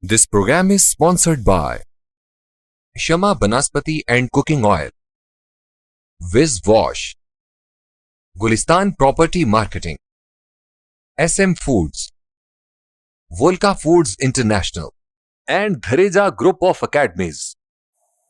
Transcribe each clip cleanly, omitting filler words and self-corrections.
This program is sponsored by Shama Banaspati and Cooking Oil, Viz Wash, Gulistan Property Marketing, SM Foods, Volca Foods International, and Dhareja Group of Academies.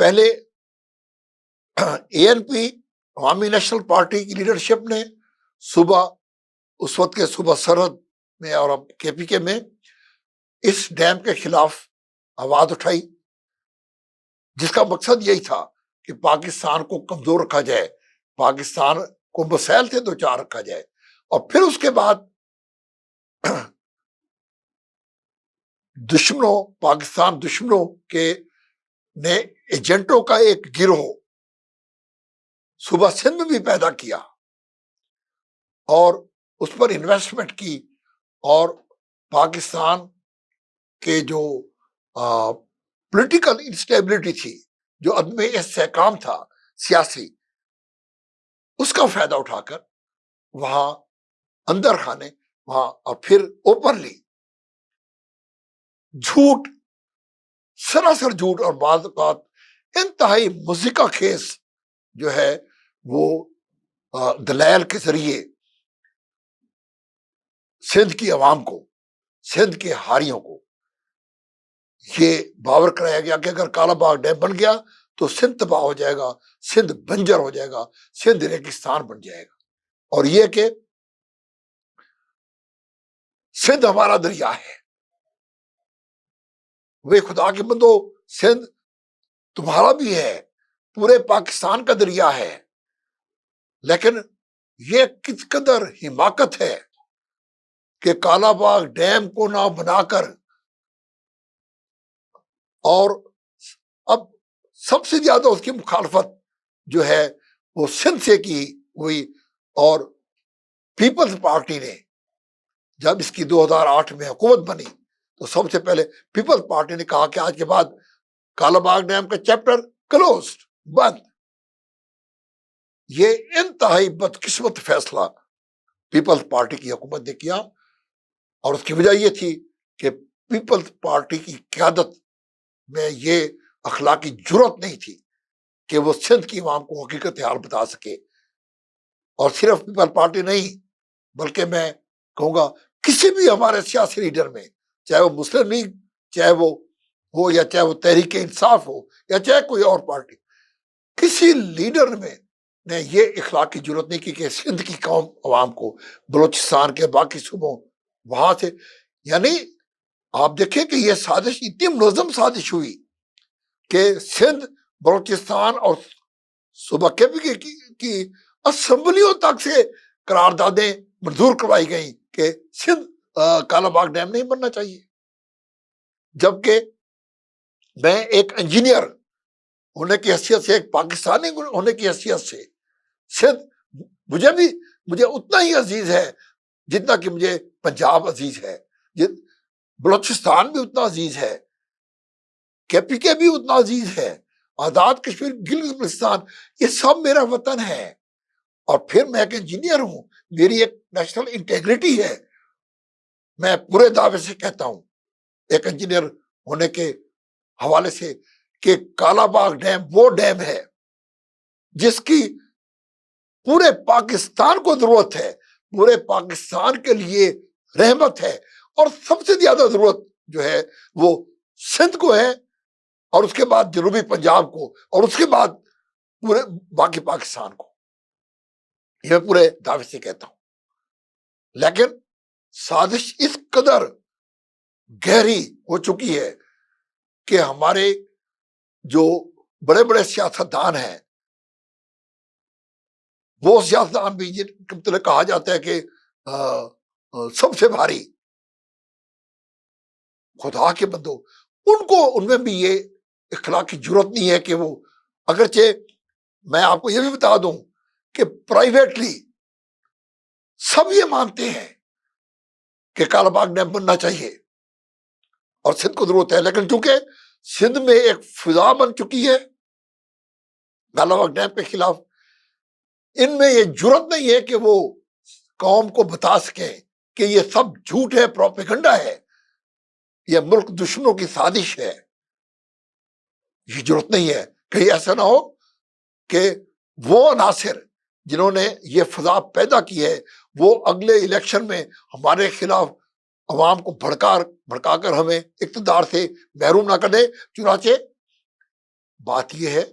پہلے اے N P عوامی national party کی leadership نے صوبہ اس وقت کے صوبہ سرحد میں اور اب کے پی کے میں اس ڈیم کے خلاف آواز اٹھائی، جس کا مقصد یہی تھا کہ پاکستان کو کمزور رکھا جائے، پاکستان کو مسائل سے دو چار رکھا جائے. اور پھر اس کے بعد پاکستان دشمنوں کے نے ایجنٹوں کا ایک گروہ صوبہ سندھ میں بھی پیدا کیا اور اس پر انویسٹمنٹ کی، اور پاکستان کے جو پولیٹیکل انسٹیبلٹی تھی، جو عدم استحکام تھا سیاسی، اس کا فائدہ اٹھا کر وہاں اندر خانے وہاں اور پھر اوپنلی جھوٹ، سراسر جھوٹ اور بعض اوقات انتہائی مضحکہ خیز جو ہے وہ دلائل کے ذریعے سندھ کی عوام کو، سندھ کے ہاریوں کو یہ باور کرایا گیا کہ اگر کالا باغ ڈیم بن گیا تو سندھ تباہ ہو جائے گا، سندھ بنجر ہو جائے گا، سندھ ریگستان بن جائے گا، اور یہ کہ سندھ ہمارا دریا ہے. وہ خدا کے بندو، سندھ تمہارا بھی ہے، پورے پاکستان کا دریا ہے، لیکن یہ کس قدر حماقت ہے کہ کالا باغ ڈیم کو نہ بنا کر، اور اب سب سے زیادہ اس کی مخالفت جو ہے وہ سندھ سے کی ہوئی. اور پیپلز پارٹی نے جب اس کی 2008 میں حکومت بنی تو سب سے پہلے پیپلز پارٹی نے کہا کہ آج کے بعد کالا باغ ڈیم کا چیپٹر کلوزڈ، بند. یہ انتہائی بدقسمت فیصلہ پیپلز پارٹی کی حکومت نے کیا، اور اس کی وجہ یہ تھی کہ پیپلز پارٹی کی قیادت میں یہ اخلاقی جرات نہیں تھی کہ وہ سندھ کی عوام کو حقیقت حال بتا سکے. اور صرف پیپلز پارٹی نہیں، بلکہ میں کہوں گا کسی بھی ہمارے سیاسی لیڈر میں، چاہے وہ مسلم لیگ، چاہے وہ ہو یا چاہے وہ تحریک انصاف ہو یا چاہے کوئی اور پارٹی، کسی لیڈر میں نے یہ اخلاقی جرات نہیں کی کہ سندھ کی قوم عوام کو، بلوچستان کے باقی صوبوں وہاں سے، یعنی آپ دیکھیں کہ یہ سازش اتنی منظم سازش ہوئی کہ سندھ، بلوچستان اور صوبہ کے پی کی اسمبلیوں تک سے قراردادیں منظور کروائی گئیں کہ سندھ کالا باغ ڈیم نہیں بننا چاہیے. جبکہ میں ایک انجینئر ہونے کی حیثیت سے، ایک پاکستانی ہونے کی حیثیت سے، سندھ مجھے اتنا ہی عزیز ہے جتنا کہ مجھے پنجاب عزیز ہے، بلوچستان بھی اتنا عزیز ہے، کے پی کے بھی اتنا عزیز ہے، آزاد کشمیر، گلگت بلتستان، یہ سب میرا وطن ہے. اور پھر میں ایک انجینئر ہوں، میری ایک نیشنل انٹیگریٹی ہے. میں پورے دعوے سے کہتا ہوں ایک انجینئر ہونے کے حوالے سے کہ کالا باغ ڈیم وہ ڈیم ہے جس کی پورے پاکستان کو ضرورت ہے، پورے پاکستان کے لیے رحمت ہے، اور سب سے زیادہ ضرورت جو ہے وہ سندھ کو ہے، اور اس کے بعد جنوبی پنجاب کو، اور اس کے بعد پورے باقی پاکستان کو. یہ میں پورے دعوے سے کہتا ہوں. لیکن سازش اس قدر گہری ہو چکی ہے کہ ہمارے جو بڑے بڑے سیاستدان ہیں، وہ سیاستدان بھی جن کے متعلق کہا جاتا ہے کہ سب سے بھاری، خدا کے بندو، ان میں بھی یہ اخلاقی جرات نہیں ہے کہ وہ، اگرچہ میں آپ کو یہ بھی بتا دوں کہ پرائیویٹلی سب یہ مانتے ہیں کہ کالا باغ ڈیم بننا چاہیے اور سندھ کو ضرورت ہے، لیکن چونکہ سندھ میں ایک فضا بن چکی ہے کالا باغ ڈیم کے خلاف، ان میں یہ جرات نہیں ہے کہ وہ قوم کو بتا سکیں کہ یہ سب جھوٹ ہے، پروپیگنڈا ہے، یہ ملک دشمنوں کی سازش ہے. یہ جرات نہیں ہے. کہیں ایسا نہ ہو کہ وہ عناصر جنہوں نے یہ فضا پیدا کی ہے وہ اگلے الیکشن میں ہمارے خلاف عوام کو بھڑکا کر ہمیں اقتدار سے محروم نہ کر دے. چنانچہ بات یہ ہے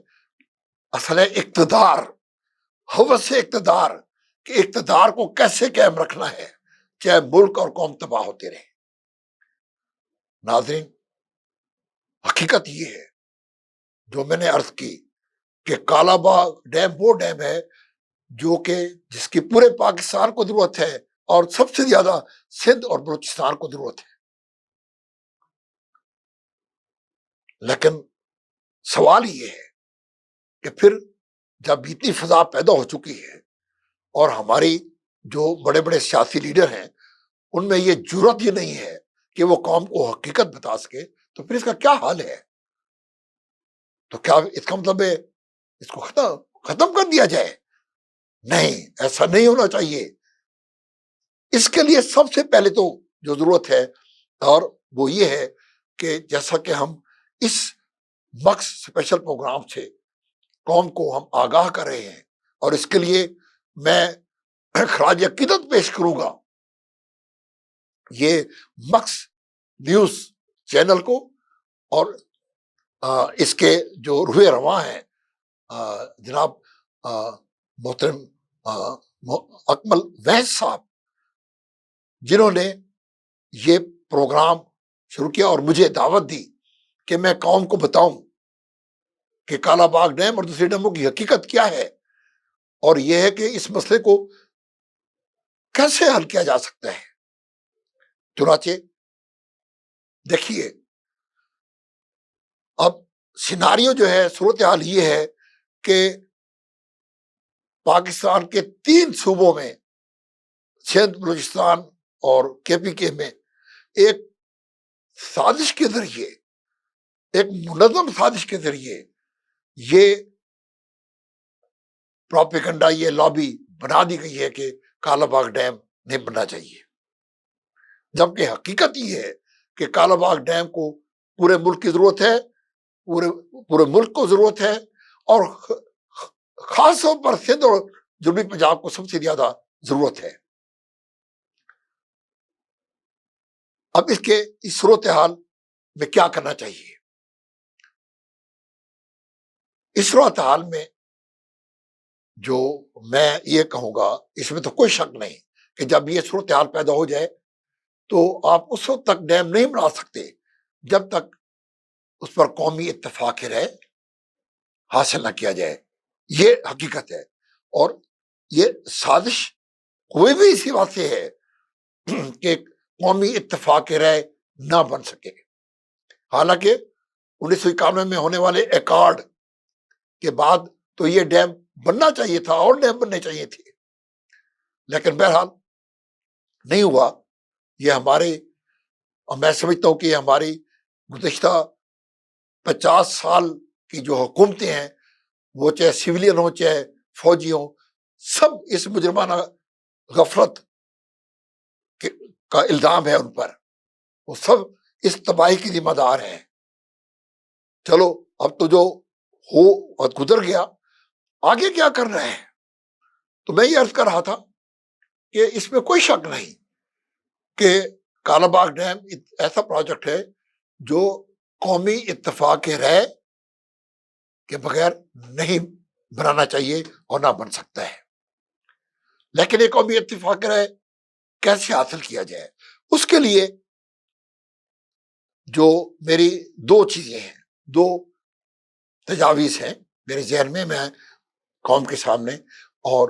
اصل ہے اقتدار، ہوس اقتدار، کہ اقتدار کو کیسے قائم رکھنا ہے چاہے ملک اور قوم تباہ ہوتے رہے۔ ناظرین، حقیقت یہ ہے جو میں نے عرض کی کہ کالا باغ ڈیم وہ ڈیم ہے جو کہ جس کی پورے پاکستان کو ضرورت ہے اور سب سے زیادہ سندھ اور بلوچستان کو ضرورت ہے۔ لیکن سوال یہ ہے کہ پھر جب اتنی فضا پیدا ہو چکی ہے اور ہماری جو بڑے بڑے سیاسی لیڈر ہیں ان میں یہ جرات ہی نہیں ہے کہ وہ قوم کو حقیقت بتا سکے، تو پھر اس کا کیا حال ہے؟ تو کیا اس کا مطلب ہے اس کو ختم کر دیا جائے؟ نہیں، ایسا نہیں ہونا چاہیے۔ اس کے لیے سب سے پہلے تو جو ضرورت ہے اور وہ یہ ہے کہ جیسا کہ ہم اس مکس اسپیشل پروگرام سے قوم کو ہم آگاہ کر رہے ہیں، اور اس کے لیے میں خراج عقیدت پیش کروں گا یہ مکس نیوز چینل کو اور اس کے جو روح رواں ہیں جناب محترم اکمل ویس صاحب، جنہوں نے یہ پروگرام شروع کیا اور مجھے دعوت دی کہ میں قوم کو بتاؤں کہ کالا باغ ڈیم اور دوسرے ڈیموں کی حقیقت کیا ہے، اور یہ ہے کہ اس مسئلے کو کیسے حل کیا جا سکتا ہے۔ چنانچہ دیکھیے، اب سیناریو جو ہے، صورتحال یہ ہے کہ پاکستان کے 3 صوبوں میں سندھ، بلوچستان اور کے پی کے میں ایک سازش کے ذریعے، ایک منظم سازش کے ذریعے یہ پروپیگنڈا، یہ لابی بنا دی گئی ہے کہ کالا باغ ڈیم نہیں بننا چاہیے، جبکہ حقیقت یہ ہے کہ کالا باغ ڈیم کو پورے ملک کی ضرورت ہے، پورے ملک کو ضرورت ہے، اور خاص طور پر سندھ اور جنوبی پنجاب کو سب سے زیادہ ضرورت ہے۔ اب اس صورتحال میں کیا کرنا چاہیے؟ اس صورتحال میں جو میں یہ کہوں گا، اس میں تو کوئی شک نہیں کہ جب یہ صورتحال پیدا ہو جائے تو آپ اس وقت تک ڈیم نہیں بنا سکتے جب تک اس پر قومی اتفاق رائے حاصل نہ کیا جائے۔ یہ حقیقت ہے، اور یہ سازش کوئی بھی اسی بات سے ہے کہ قومی اتفاق رائے نہ بن سکے۔ حالانکہ 1991 میں ہونے والے ایکارڈ کے بعد تو یہ ڈیم بننا چاہیے تھا اور ڈیم بننے چاہیے تھے، لیکن بہرحال نہیں ہوا۔ یہ میں سمجھتا ہوں کہ یہ ہماری گزشتہ 50 سال کی جو حکومتیں ہیں، وہ چاہے سویلین ہوں چاہے فوجی ہوں، سب اس مجرمانہ غفلت کا الزام ہے ان پر، وہ سب اس تباہی کی ذمہ دار ہیں۔ چلو اب تو جو ہو وقت گزر گیا، آگے کیا کرنا ہے؟ تو میں یہ عرض کر رہا تھا کہ اس میں کوئی شک نہیں کہ کالا باغ ڈیم ایسا پروجیکٹ ہے جو قومی اتفاق رائے کے بغیر نہیں بنانا چاہیے اور نہ بن سکتا ہے۔ لیکن یہ قومی اتفاق رائے کیسے حاصل کیا جائے؟ اس کے لیے جو میری 2 چیزیں ہیں، 2 تجاویز ہیں میرے ذہن میں قوم کے سامنے اور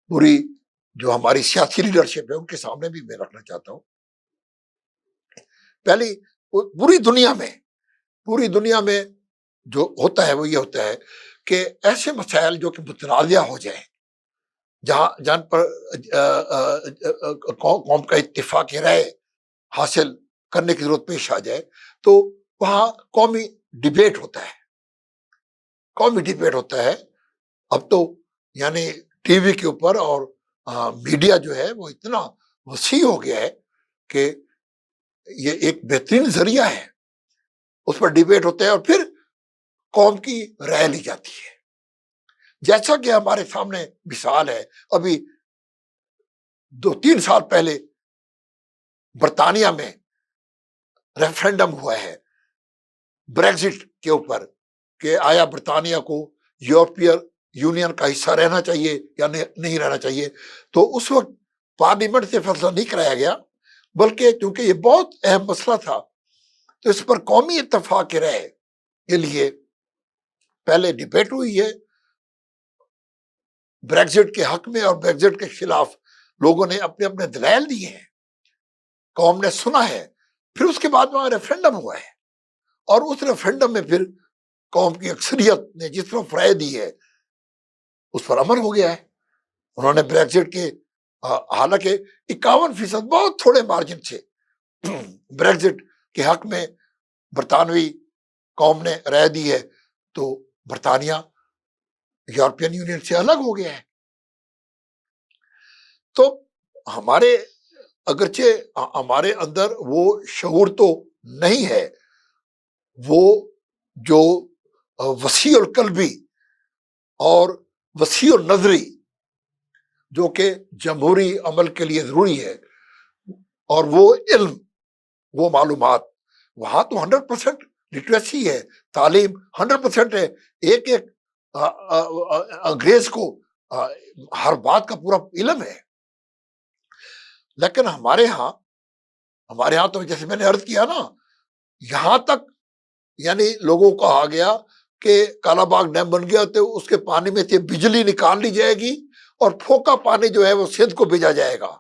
پوری جو ہماری سیاسی لیڈرشپ ہے ان کے سامنے بھی میں رکھنا چاہتا ہوں۔ پہلی، پوری دنیا میں جو ہوتا ہے وہ یہ ہوتا ہے کہ ایسے مسائل جو کہ متنازع ہو جائیں، جہاں پر قوم کا اتفاق رائے حاصل کرنے کی ضرورت پیش آ جائے، تو وہاں قومی ڈیبیٹ ہوتا ہے۔ اب تو یعنی ٹی وی کے اوپر اور میڈیا جو ہے وہ اتنا وسیع ہو گیا ہے کہ یہ ایک بہترین ذریعہ ہے، اس پر ڈیبیٹ ہوتا ہے اور پھر قوم کی رائے لی جاتی ہے۔ جیسا کہ ہمارے سامنے مثال ہے، ابھی 2-3 سال پہلے برطانیہ میں ریفرینڈم ہوا ہے بریگزٹ کے اوپر کہ آیا برطانیہ کو یورپین یونین کا حصہ رہنا چاہیے یا نہیں رہنا چاہیے، تو اس وقت پارلیمنٹ سے فیصلہ نہیں کرایا گیا، بلکہ چونکہ یہ بہت اہم مسئلہ تھا تو اس پر قومی اتفاق کے رائے کے لیے پہلے ڈبیٹ ہوئی ہے بریگزٹ کے حق میں، اور بریگزٹ کے خلاف لوگوں نے اپنے اپنے دلائل دیے ہیں، قوم نے سنا ہے، پھر اس کے بعد وہاں ریفرینڈم ہوا ہے، اور اس ریفرینڈم میں پھر قوم کی اکثریت نے جس طرح رائے دی ہے اس پر عمل ہو گیا ہے۔ انہوں نے بریگزٹ کے حالانکہ 51% بہت تھوڑے مارجن سے بریگزٹ کے حق میں برطانوی قوم نے رائے دی ہے، تو برطانیہ یورپین یونین سے الگ ہو گیا ہے۔ تو ہمارے اگرچہ ہمارے اندر وہ شعور تو نہیں ہے، وہ جو وسیع القلبی اور وسیع النظری جو کہ جمہوری عمل کے لیے ضروری ہے، اور وہ علم، وہ معلومات، وہاں تو 100% لٹریسی ہے، تعلیم 100% ہے، ایک ایک انگریز کو ہر بات کا پورا علم ہے۔ لیکن ہمارے ہاں تو جیسے میں نے عرض کیا نا، یہاں تک یعنی لوگوں کو کہا گیا کہ کالا باغ ڈیم بن گیا تو اس کے پانی میں سے بجلی نکال لی جائے گی اور پھوکا پانی جو ہے وہ سندھ کو بھیجا جائے گا۔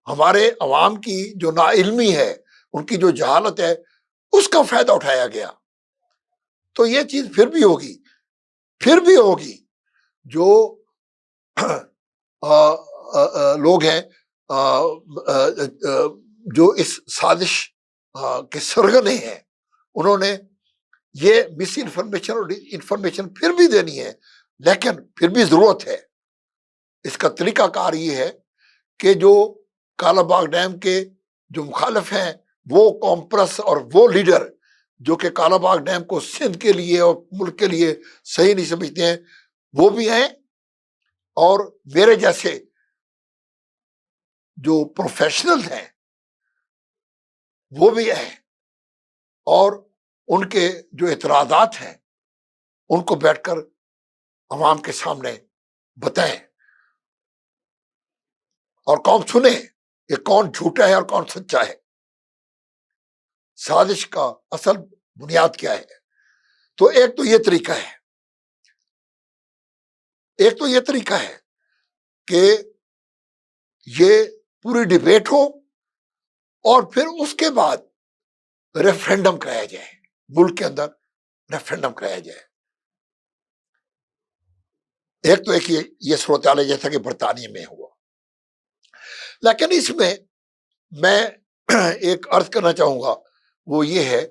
ہمارے عوام کی جو نا علمی ہے، ان کی جو جہالت ہے، اس کا فائدہ اٹھایا گیا۔ تو یہ چیز پھر بھی ہوگی جو لوگ ہیں جو اس سازش کے سرغنے ہیں، انہوں نے یہ مس انفارمیشن اور انفارمیشن پھر بھی دینی ہے، لیکن پھر بھی ضرورت ہے۔ اس کا طریقہ کار یہ ہے کہ جو کالا باغ ڈیم کے جو مخالف ہیں، وہ قوم پرست اور وہ لیڈر جو کہ کالا باغ ڈیم کو سندھ کے لیے اور ملک کے لیے صحیح نہیں سمجھتے ہیں، وہ بھی ہیں، اور میرے جیسے جو پروفیشنل ہیں وہ بھی ہیں، اور ان کے جو اعتراضات ہیں ان کو بیٹھ کر عوام کے سامنے بتائیں اور قوم سنے کہ کون جھوٹا ہے اور کون سچا ہے، سازش کا اصل بنیاد کیا ہے۔ تو ایک تو یہ طریقہ ہے کہ یہ پوری ڈیبیٹ ہو اور پھر اس کے بعد ریفرینڈم کرایا جائے، ملک کے اندر ریفرینڈم کرایا جائے۔ ایک تو یہ صورتحال ہے جیسا کہ برطانیہ میں ہوا، لیکن اس میں ایک عرض کرنا چاہوں گا، وہ یہ ہے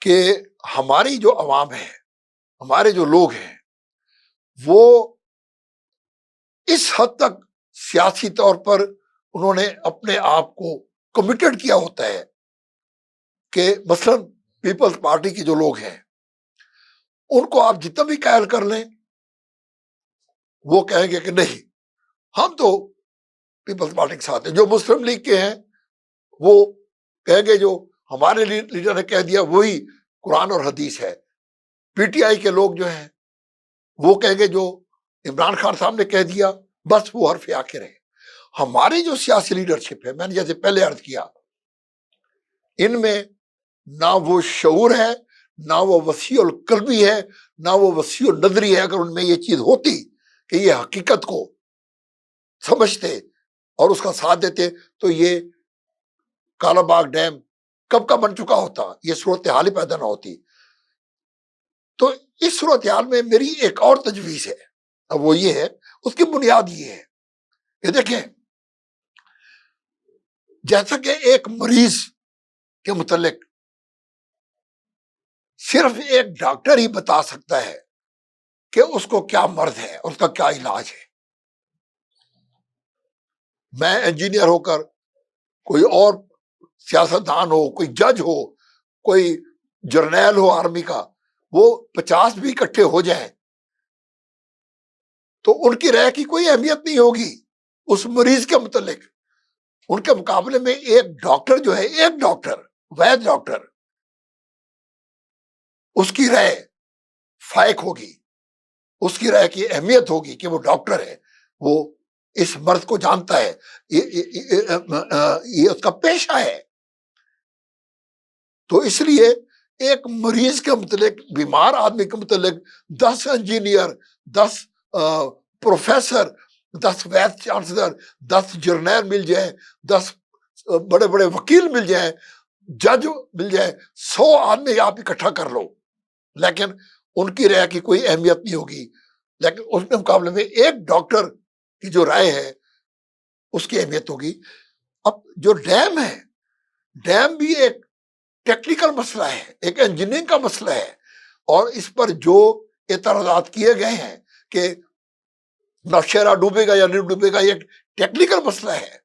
کہ ہماری جو عوام ہے، ہمارے جو لوگ ہیں، وہ اس حد تک سیاسی طور پر انہوں نے اپنے آپ کو کمیٹڈ کیا ہوتا ہے کہ مثلا پیپلز پارٹی کے جو لوگ ہیں ان کو آپ جتنا بھی قائل کر لیں، وہ کہیں گے کہ نہیں، ہم تو پیپلز پارٹی کے ساتھ ہیں۔ جو مسلم لیگ کے ہیں وہ کہیں گے جو ہمارے لیڈر نے کہہ دیا وہی قرآن اور حدیث ہے۔ پی ٹی آئی کے لوگ جو ہیں وہ کہیں گے جو عمران خان صاحب نے کہہ دیا بس وہ حرف آخر ہے۔ ہماری جو سیاسی لیڈرشپ ہے، میں نے جیسے پہلے عرض کیا، ان میں نہ وہ شعور ہے، نہ وہ وسیع القلبی ہے، نہ وہ وسیع النظری ہے۔ اگر ان میں یہ چیز ہوتی کہ یہ حقیقت کو سمجھتے اور اس کا ساتھ دیتے تو یہ کالا باغ ڈیم کب کا بن چکا ہوتا، یہ صورتحال ہی پیدا نہ ہوتی۔ تو اس صورتحال میں میری ایک اور تجویز ہے، اب وہ یہ ہے، اس کی بنیاد یہ ہے کہ دیکھیں، جیسا کہ ایک مریض کے متعلق صرف ایک ڈاکٹر ہی بتا سکتا ہے کہ اس کو کیا مرض ہے، اس کا کیا علاج ہے۔ میں انجینئر ہو کر، کوئی اور سیاستدان ہو، کوئی جج ہو، کوئی جرنیل ہو آرمی کا، وہ 50 بھی اکٹھے ہو جائیں تو ان کی رائے کی کوئی اہمیت نہیں ہوگی اس مریض کے متعلق۔ ان کے مقابلے میں ایک ڈاکٹر جو ہے، ایک ڈاکٹر، وید ڈاکٹر، اس کی رائے فائق ہوگی، اس کی رائے کی اہمیت ہوگی کہ وہ ڈاکٹر ہے، وہ اس مرض کو جانتا ہے، یہ اس کا پیشہ ہے۔ تو اس لیے ایک مریض کے متعلق، بیمار آدمی کے متعلق 10 انجینئر، 10 پروفیسر، 10 وائس چانسلر، 10 جرنیل مل جائیں، 10 بڑے بڑے وکیل مل جائیں، جج مل جائیں، 100 آدمی آپ اکٹھا کر لو، لیکن ان کی رائے کی کوئی اہمیت نہیں ہوگی۔ لیکن اس کے مقابلے میں ایک ڈاکٹر کی جو رائے ہے اس کی اہمیت ہوگی۔ اب جو ڈیم ہے، ڈیم بھی ایک ٹیکنیکل مسئلہ ہے، ایک انجینئرنگ کا مسئلہ ہے، اور اس پر جو اعتراضات کیے گئے ہیں کہ نوشہرہ ڈوبے گا یا نہیں ڈوبے گا، یہ ایک ٹیکنیکل مسئلہ ہے۔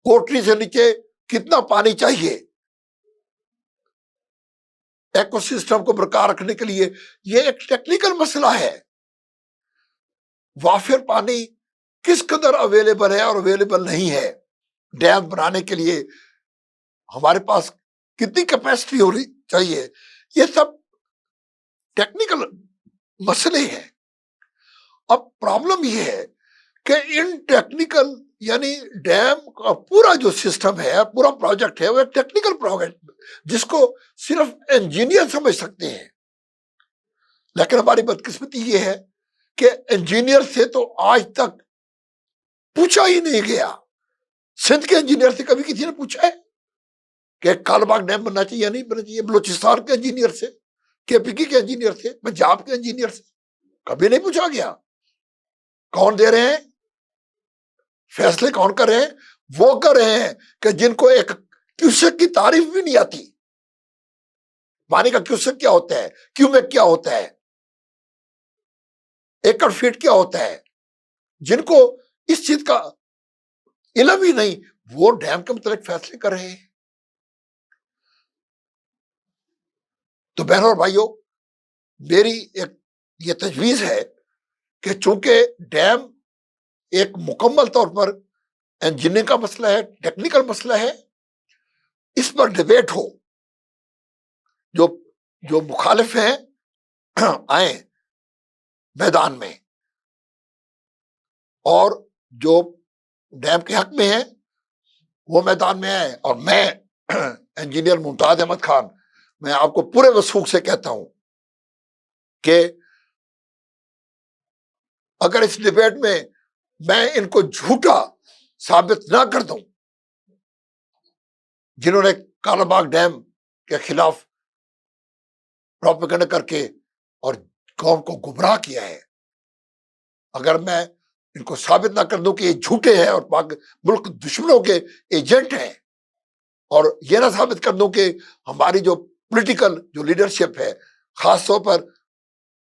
کوٹری سے نیچے کتنا پانی چاہیے ایکو سسٹم کو برقرار رکھنے کے لیے، یہ ایک ٹیکنیکل مسئلہ ہے۔ وافر پانی کس قدر اویلیبل ہے اور اویلیبل نہیں ہے، ڈیم بنانے کے لیے ہمارے پاس کتنی کیپیسٹی ہونی چاہیے، یہ سب ٹیکنیکل مسئلے ہیں۔ اب پرابلم یہ ہے کہ ان ٹیکنیکل، یعنی ڈیم کا پورا جو سسٹم ہے، پورا پروجیکٹ ہے، وہ ایک ٹیکنیکل پروجیکٹ جس کو صرف انجینئر سمجھ سکتے ہیں۔ لیکن ہماری بدقسمتی یہ ہے کہ انجینئر سے تو آج تک پوچھا ہی نہیں گیا۔ سندھ کے انجینئر سے کبھی کسی نے پوچھا ہے کہ کالا باغ ڈیم بننا چاہیے یا نہیں بننا چاہیے؟ بلوچستان کے انجینئر سے، کے پی کے انجینئر سے، پنجاب کے انجینئر سے کبھی نہیں پوچھا گیا۔ کون دے رہے ہیں فیصلے؟ کون کر رہے ہیں؟ وہ کر رہے ہیں کہ جن کو ایک کیوسک کی تعریف بھی نہیں آتی۔ پانی کا کیوسک کیا ہوتا ہے، کیومک کیا ہوتا ہے، ایکڑ فیٹ کیا ہوتا ہے، جن کو اس چیز کا علم ہی نہیں، وہ ڈیم کے متعلق فیصلے کر رہے ہیں۔ تو بہنوں اور بھائیوں، میری ایک یہ تجویز ہے کہ چونکہ ڈیم ایک مکمل طور پر انجینئرنگ کا مسئلہ ہے، ٹیکنیکل مسئلہ ہے، اس پر ڈیبیٹ ہو، جو مخالف ہیں آئیں میدان میں، اور جو ڈیم کے حق میں ہیں وہ میدان میں آئیں۔ اور میں انجینئر ممتاز احمد خان، میں آپ کو پورے وثوق سے کہتا ہوں کہ اگر اس ڈیبیٹ میں ان کو جھوٹا ثابت نہ کر دوں، جنہوں نے کالا باغ ڈیم کے خلاف پروپیگنڈا کر کے اور قوم کو گمراہ کیا ہے، اگر میں ان کو ثابت نہ کر دوں کہ یہ جھوٹے ہیں اور ملک دشمنوں کے ایجنٹ ہیں، اور یہ نہ ثابت کر دوں کہ ہماری جو پولیٹیکل جو لیڈرشپ ہے، خاص طور پر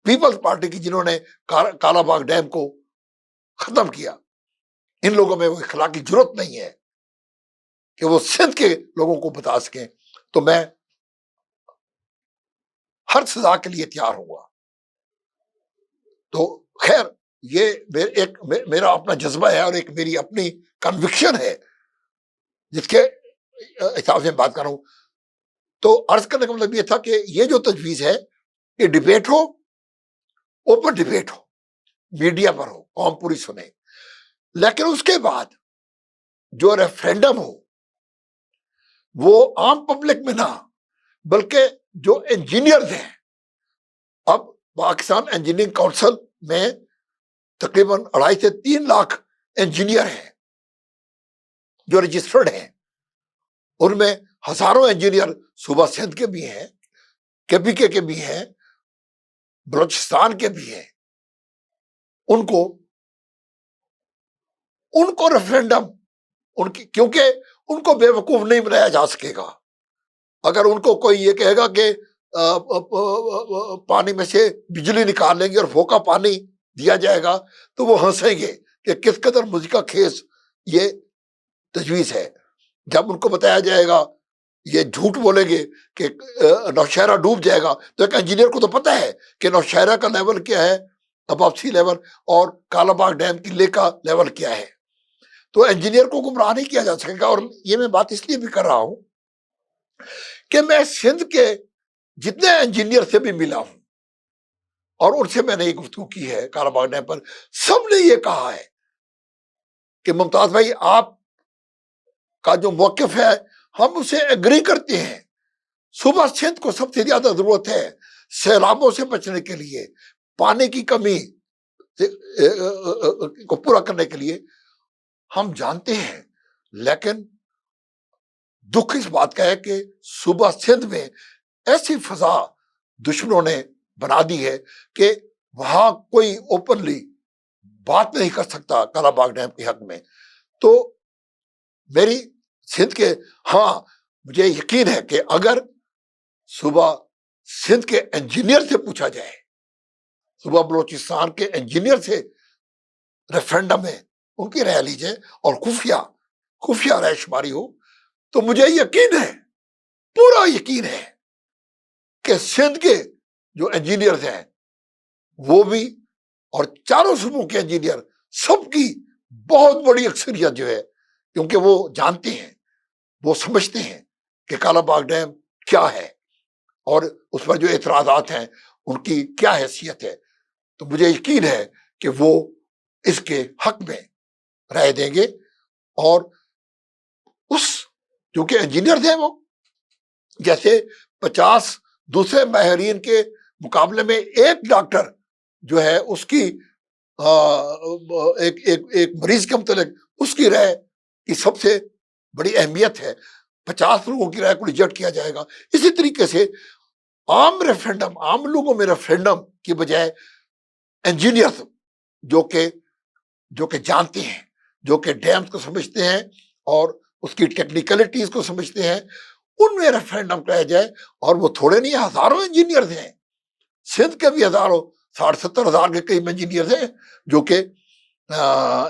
پیپلز پارٹی کی، جنہوں نے کالا باغ ڈیم کو ختم کیا، ان لوگوں میں وہ اخلاقی جرات نہیں ہے کہ وہ سندھ کے لوگوں کو بتا سکیں، تو میں ہر سزا کے لیے تیار ہوں گا۔ تو خیر، یہ ایک میرا اپنا جذبہ ہے اور ایک میری اپنی کنوکشن ہے جس کے حساب سے بات کر رہا ہوں۔ تو عرض کرنے کا مطلب یہ تھا کہ یہ جو تجویز ہے کہ ڈیبیٹ ہو، اوپن ڈیبیٹ ہو، میڈیا پر ہو، قوم پوری سنے، لیکن اس کے بعد جو ریفرینڈم ہو وہ عام پبلک میں نہ، بلکہ جو انجینئرز ہیں، اب پاکستان انجینئرنگ کونسل میں تقریباً 2.5 سے 3 لاکھ انجینئر ہیں جو رجسٹرڈ ہیں، ان میں ہزاروں انجینئر صوبہ سندھ کے بھی ہیں، کے پی کے بھی ہیں، بلوچستان کے بھی ہیں۔ ان کو ریفرینڈم، کیونکہ ان کو بے وقوف نہیں بنایا جا سکے گا۔ اگر ان کو کوئی یہ کہے گا کہ پانی میں سے بجلی نکال لیں گے اور پھوکا پانی دیا جائے گا، تو وہ ہنسیں گے کہ کس قدر مضحکہ خیز یہ تجویز ہے۔ جب ان کو بتایا جائے گا، یہ جھوٹ بولیں گے کہ نوشہرہ ڈوب جائے گا، تو ایک انجینئر کو تو پتہ ہے کہ نوشہرہ کا لیول کیا ہے، ابو سی لیول، اور کالا باغ ڈیم کی لے کا لیول کیا ہے۔ تو انجینئر کو گمراہ نہیں کیا جا سکے گا۔ اور یہ میں بات اس لیے بھی کر رہا ہوں کہ میں سندھ کے جتنے انجینئر سے بھی ملا ہوں اور ان سے میں نے یہ گفتگو کی ہے کالا باغ ڈیم پر, سب نے یہ کہا ہے کہ ممتاز بھائی آپ کا جو موقف ہے ہم اسے ایگری کرتے ہیں. صوبہ سندھ کو سب سے زیادہ ضرورت ہے سیلابوں سے بچنے کے لیے, پانی کی کمی کو پورا کرنے کے لیے, ہم جانتے ہیں. لیکن دکھ اس بات کا ہے کہ صوبہ سندھ میں ایسی فضا دشمنوں نے بنا دی ہے کہ وہاں کوئی اوپنلی بات نہیں کر سکتا کالا باغ ڈیم کے حق میں. تو میری سندھ کے, ہاں مجھے یقین ہے کہ اگر صوبہ سندھ کے انجینئر سے پوچھا جائے, صوبہ بلوچستان کے انجینئر سے ریفرینڈم میں ان کی رائے لی جائے اور خفیہ رائے شماری ہو, تو مجھے یقین ہے, پورا یقین ہے کہ سندھ کے جو انجینئرز ہیں وہ بھی اور چاروں صوبوں کے انجینئر سب کی بہت بڑی اکثریت جو ہے, کیونکہ وہ جانتے ہیں, وہ سمجھتے ہیں کہ کالا باغ ڈیم کیا ہے اور اس پر جو اعتراضات ہیں ان کی کیا حیثیت ہے. تو مجھے یقین ہے کہ وہ اس کے حق میں رائے دیں گے. اور اس کیونکہ انجینئر ہیں وہ, جیسے 50 دوسرے ماہرین کے مقابلے میں ایک ڈاکٹر جو ہے اس کی ایک مریض کے متعلق اس کی رائے کی سب سے بڑی اہمیت ہے. 50 لوگوں کی رائے کو ریجیکٹ کیا جائے گا. اسی طریقے سے عام ریفرینڈم, عام لوگوں میں ریفرینڈم کی بجائے انجینئر جو کہ جانتے ہیں, جو کہ ڈیمز کو سمجھتے ہیں اور اس کی ٹیکنیکلٹیز کو سمجھتے ہیں, ان میں ریفرینڈم کرایا جائے. اور وہ تھوڑے نہیں, ہزاروں انجینئرز ہیں, سندھ کے بھی ہزاروں, 60-70 ہزار کے قریب انجینئرز ہیں جو کہ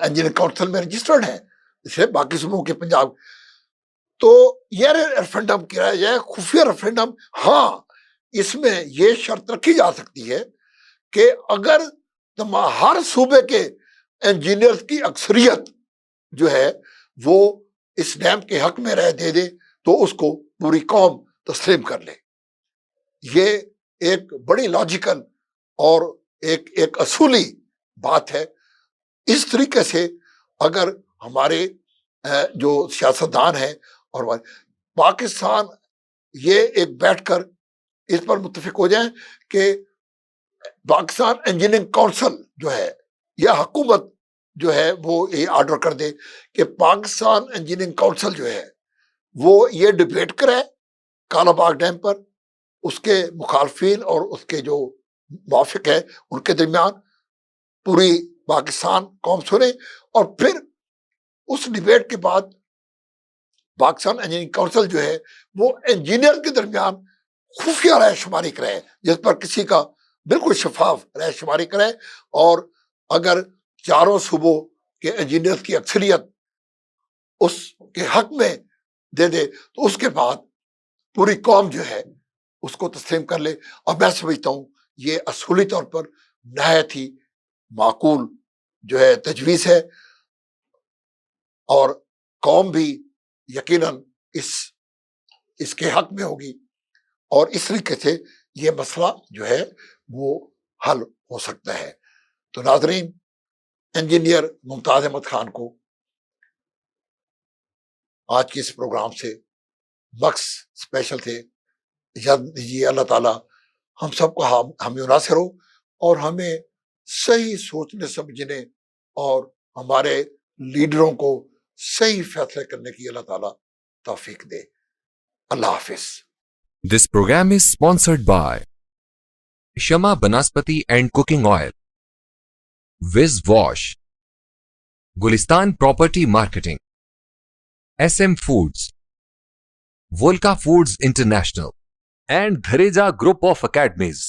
انجینئر کونسل میں رجسٹرڈ ہیں, اسے باقی صوبوں کے پنجاب. تو یہ ریفرینڈم کرایا جائے, خفیہ ریفرینڈم. ہاں اس میں یہ شرط رکھی جا سکتی ہے کہ اگر ہر صوبے کے انجینئرز کی اکثریت جو ہے وہ اس ڈیم کے حق میں رائے دے دے تو اس کو پوری قوم تسلیم کر لے. یہ ایک بڑی لاجیکل اور ایک اصولی بات ہے. اس طریقے سے اگر ہمارے جو سیاستدان ہیں اور پاکستان یہ ایک بیٹھ کر اس پر متفق ہو جائیں کہ پاکستان انجینئرنگ کونسل جو ہے یا حکومت جو ہے وہ یہ آرڈر کر دے کہ پاکستان انجینئرنگ کونسل جو ہے وہ یہ ڈبیٹ کرے کالا باغ ڈیم پر, اس کے مخالفین اور اس کے جو موافق ہے ان کے درمیان پوری پاکستان قوم سنے, اور پھر اس ڈبیٹ کے بعد پاکستان انجینئرنگ کونسل جو ہے وہ انجینئر کے درمیان خفیہ رائے شماری کرے, جس پر کسی کا بالکل شفاف رائے شماری کرے. اور اگر چاروں صوبوں کے انجینئر کی اکثریت اس کے حق میں دے دے تو اس کے بعد پوری قوم جو ہے اس کو تسلیم کر لے. اور میں سمجھتا ہوں یہ اصولی طور پر نہایت ہی معقول جو ہے تجویز ہے, اور قوم بھی یقیناً اس کے حق میں ہوگی, اور اس طریقے سے یہ مسئلہ جو ہے وہ حل ہو سکتا ہے. تو ناظرین, انجینئر ممتاز احمد خان کو آج کے اس پروگرام سے بخش اسپیشل تھے. اجازت دیجیے, اللہ تعالیٰ ہم سب کو ہمیں ناصر ہو اور ہمیں صحیح سوچنے سمجھنے اور ہمارے لیڈروں کو صحیح فیصلے کرنے کی اللہ تعالیٰ توفیق دے. اللہ حافظ. This program is sponsored by Shama Banaspati and Cooking Oil, Viz Wash, Gulistan Property Marketing, SM Foods, Volca Foods International, and Dhareja Group of Academies.